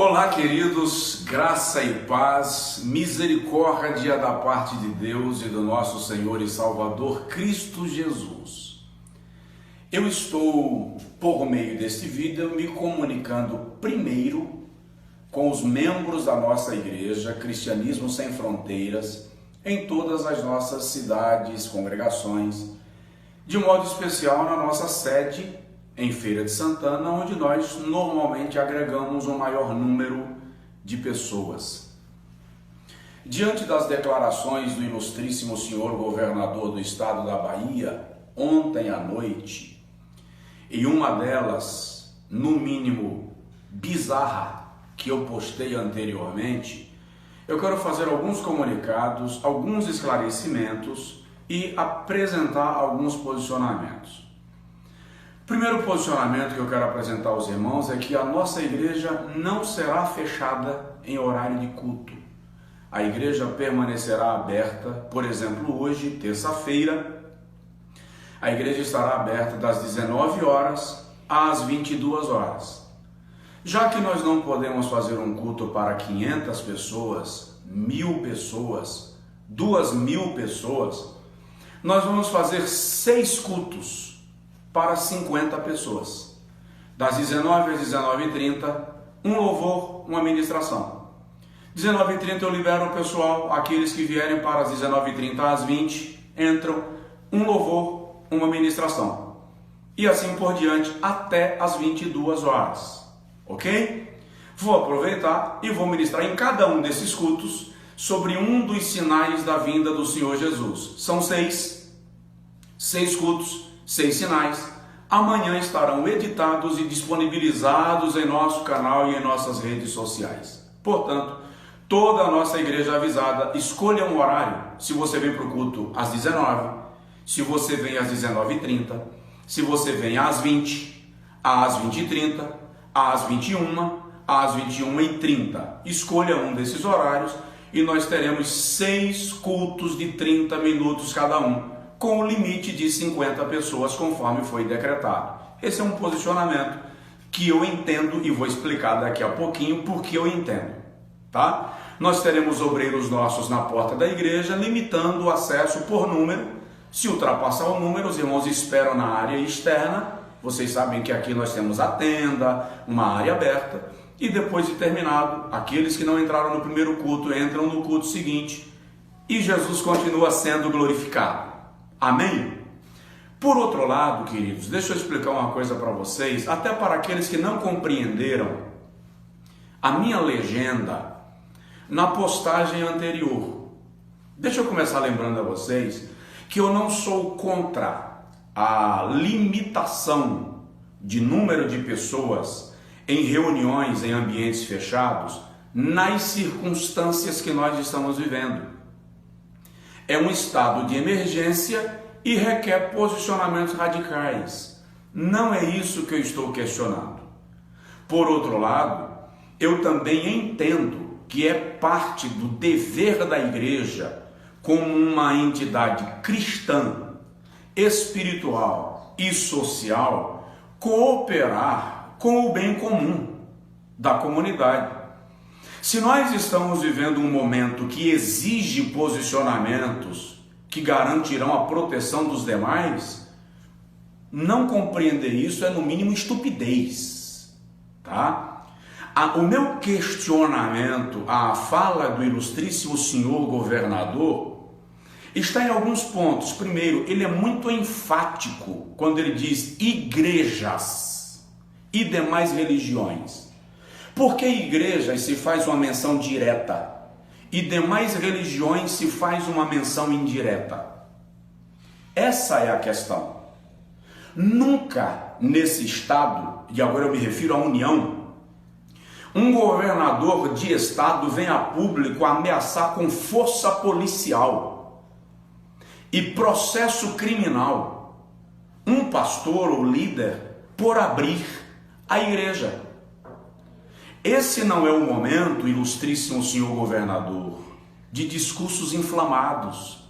Olá, queridos, graça e paz, misericórdia da parte de Deus e do nosso Senhor e Salvador Cristo Jesus. Eu estou, por meio deste vídeo, me comunicando primeiro com os membros da nossa igreja Cristianismo Sem Fronteiras, em todas as nossas cidades, congregações, de modo especial na nossa sede, em Feira de Santana, onde nós normalmente agregamos um maior número de pessoas. Diante das declarações do ilustríssimo senhor governador do estado da Bahia, ontem à noite, e uma delas, no mínimo, bizarra, que eu postei anteriormente, eu quero fazer alguns comunicados, alguns esclarecimentos e apresentar alguns posicionamentos. O primeiro posicionamento que eu quero apresentar aos irmãos é que a nossa igreja não será fechada em horário de culto. A igreja permanecerá aberta, por exemplo, hoje, terça-feira, a igreja estará aberta das 19 horas às 22 horas. Já que nós não podemos fazer um culto para 500 pessoas, 1.000 pessoas, 2.000 pessoas, nós vamos fazer 6 cultos para 50 pessoas. Das 19 às 19h30, um louvor, uma ministração. 19h30 eu libero o pessoal, aqueles que vierem para as 19h30 às 20, entram, um louvor, uma ministração. E assim por diante, até as 22 horas. Ok? Vou aproveitar e vou ministrar em cada um desses cultos sobre um dos sinais da vinda do Senhor Jesus. São 6 cultos, 6 sinais. Amanhã estarão editados e disponibilizados em nosso canal e em nossas redes sociais. Portanto, toda a nossa igreja avisada, escolha um horário. Se você vem para o culto às 19, se você vem às 19h30, se você vem às 20, às 20h30, às 21, às 21h30. Escolha um desses horários e nós teremos 6 cultos de 30 minutos cada um, com o limite de 50 pessoas, conforme foi decretado. Esse é um posicionamento que eu entendo e vou explicar daqui a pouquinho porque eu entendo, tá? Nós teremos obreiros nossos na porta da igreja, limitando o acesso por número. Se ultrapassar o número, os irmãos esperam na área externa. Vocês sabem que aqui nós temos a tenda, uma área aberta, e depois de terminado, aqueles que não entraram no primeiro culto entram no culto seguinte, e Jesus continua sendo glorificado. Amém? Por outro lado, queridos, deixa eu explicar uma coisa para vocês, até para aqueles que não compreenderam a minha legenda na postagem anterior. Deixa eu começar lembrando a vocês que eu não sou contra a limitação de número de pessoas em reuniões em ambientes fechados nas circunstâncias que nós estamos vivendo. É um estado de emergência e requer posicionamentos radicais. Não é isso que eu estou questionando. Por outro lado, eu também entendo que é parte do dever da igreja, como uma entidade cristã, espiritual e social, cooperar com o bem comum da comunidade. Se nós estamos vivendo um momento que exige posicionamentos que garantirão a proteção dos demais, não compreender isso é no mínimo estupidez, tá? O meu questionamento à fala do ilustríssimo senhor governador está em alguns pontos. Primeiro, ele é muito enfático quando ele diz igrejas e demais religiões. Por que igrejas se faz uma menção direta e demais religiões se faz uma menção indireta? Essa é a questão. Nunca nesse estado, e agora eu me refiro à União, um governador de estado vem a público ameaçar com força policial e processo criminal um pastor ou líder por abrir a igreja. Esse não é o momento, ilustríssimo senhor governador, de discursos inflamados.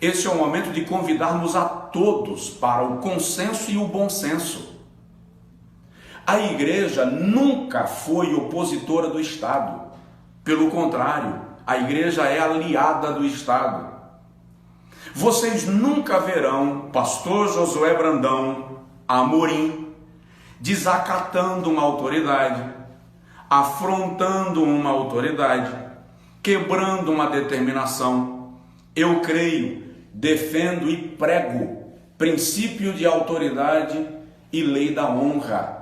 Esse é o momento de convidarmos a todos para o consenso e o bom senso. A igreja nunca foi opositora do Estado. Pelo contrário, a igreja é aliada do Estado. Vocês nunca verão pastor Josué Brandão Amorim desacatando uma autoridade, afrontando uma autoridade, quebrando uma determinação. Eu creio, defendo e prego princípio de autoridade e lei da honra.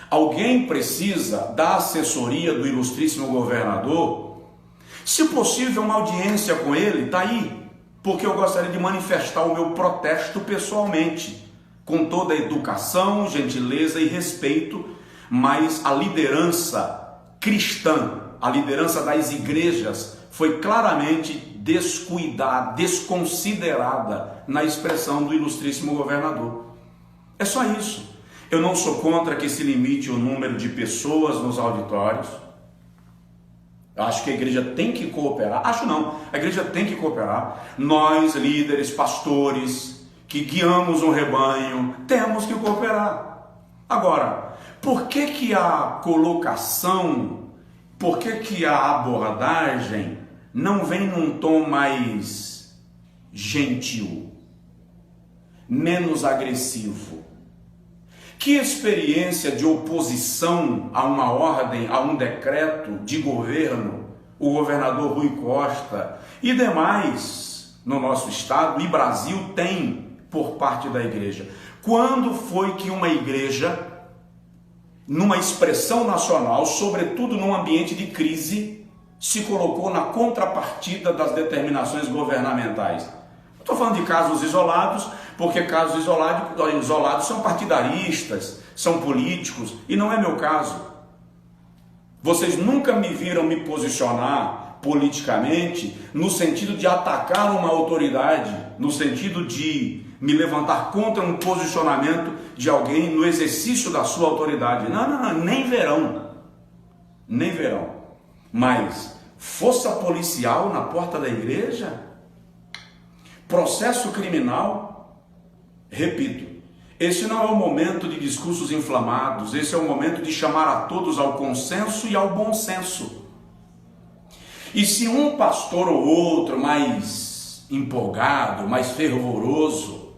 Alguém precisa da assessoria do ilustríssimo governador? Se possível, uma audiência com ele, está aí, porque eu gostaria de manifestar o meu protesto pessoalmente, com toda a educação, gentileza e respeito, mas a liderança cristã, a liderança das igrejas, foi claramente descuidada, desconsiderada na expressão do ilustríssimo governador. É só isso. Eu não sou contra que se limite o número de pessoas nos auditórios. Eu acho que a igreja tem que cooperar. Acho não, a igreja tem que cooperar. Nós, líderes, pastores, que guiamos um rebanho, temos que cooperar. Agora, por que a colocação, por que a abordagem não vem num tom mais gentil, menos agressivo? Que experiência de oposição a uma ordem, a um decreto de governo, o governador Rui Costa e demais no nosso estado e Brasil tem por parte da igreja? Quando foi que uma igreja, numa expressão nacional, sobretudo num ambiente de crise, se colocou na contrapartida das determinações governamentais? Estou falando de casos isolados, porque casos isolados são partidaristas, são políticos, e não é meu caso. Vocês nunca me viram me posicionar politicamente no sentido de atacar uma autoridade, no sentido de me levantar contra um posicionamento de alguém no exercício da sua autoridade. Não, nem verão. Nem verão. Mas força policial na porta da igreja? Processo criminal? Repito, esse não é o momento de discursos inflamados, esse é o momento de chamar a todos ao consenso e ao bom senso. E se um pastor ou outro mais empolgado, mais fervoroso,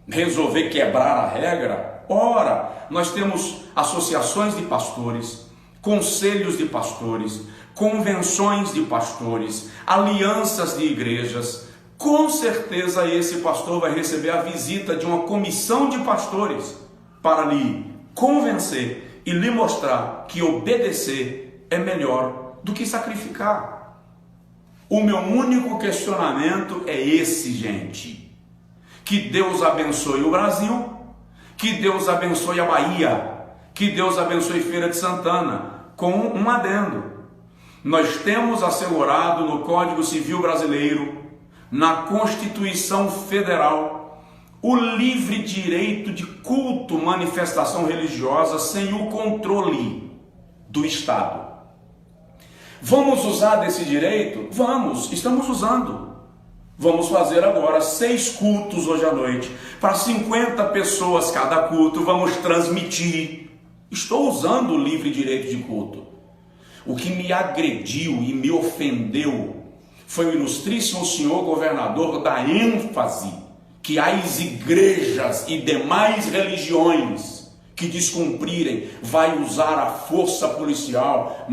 resolver quebrar a regra, ora, nós temos associações de pastores, conselhos de pastores, convenções de pastores, alianças de igrejas. Com certeza esse pastor vai receber a visita de uma comissão de pastores para lhe convencer e lhe mostrar que obedecer é melhor do que sacrificar. O meu único questionamento é esse, gente. Que Deus abençoe o Brasil, que Deus abençoe a Bahia, que Deus abençoe Feira de Santana, com um adendo. Nós temos assegurado no Código Civil Brasileiro, na Constituição Federal, o livre direito de culto, manifestação religiosa, sem o controle do Estado. Vamos usar desse direito? Vamos, estamos usando. Vamos fazer agora 6 cultos hoje à noite, para 50 pessoas cada culto, vamos transmitir. Estou usando o livre direito de culto. O que me agrediu e me ofendeu foi o ilustríssimo senhor governador da ênfase que as igrejas e demais religiões que descumprirem vai usar a força policial,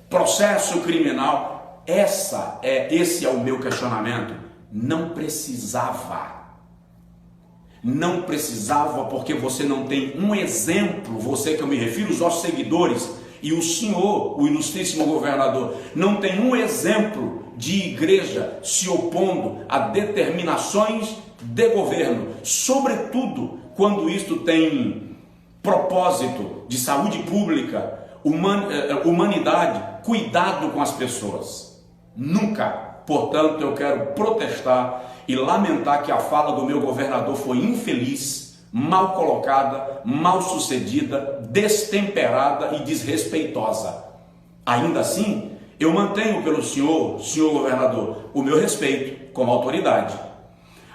processo criminal. Esse é o meu questionamento. Não precisava. Não precisava, porque você não tem um exemplo, você que eu me refiro, os nossos seguidores, e o senhor, o ilustríssimo governador, não tem um exemplo de igreja se opondo a determinações de governo, sobretudo quando isto tem propósito de saúde pública, humanidade, cuidado com as pessoas. Nunca. Portanto, eu quero protestar e lamentar que a fala do meu governador foi infeliz, mal colocada, mal sucedida, destemperada e desrespeitosa. Ainda assim, eu mantenho pelo senhor governador, o meu respeito como autoridade.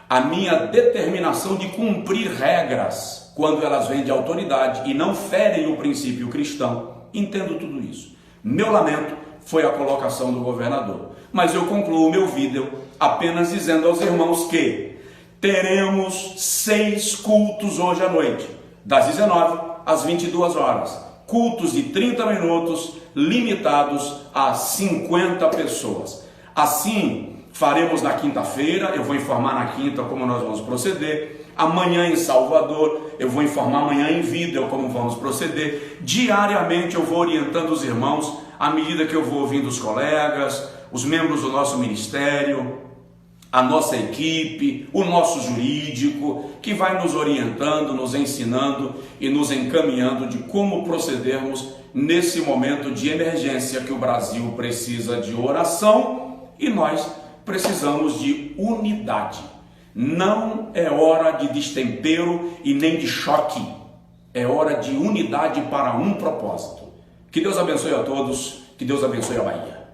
a minha determinação de cumprir regras quando elas vêm de autoridade e não ferem o princípio cristão. Entendo tudo isso. Meu lamento foi a colocação do governador. Mas eu concluo meu vídeo apenas dizendo aos irmãos que teremos 6 cultos hoje à noite, das 19 às 22 horas. Cultos de 30 minutos, limitados a 50 pessoas. Assim, faremos na quinta-feira, eu vou informar na quinta como nós vamos proceder. Amanhã em Salvador, eu vou informar amanhã em vídeo como vamos proceder. Diariamente eu vou orientando os irmãos, à medida que eu vou ouvindo os colegas, os membros do nosso ministério, a nossa equipe, o nosso jurídico, que vai nos orientando, nos ensinando e nos encaminhando de como procedermos nesse momento de emergência que o Brasil precisa de oração e nós precisamos de unidade. Não é hora de destempero e nem de choque, é hora de unidade para um propósito. Que Deus abençoe a todos, que Deus abençoe a Bahia.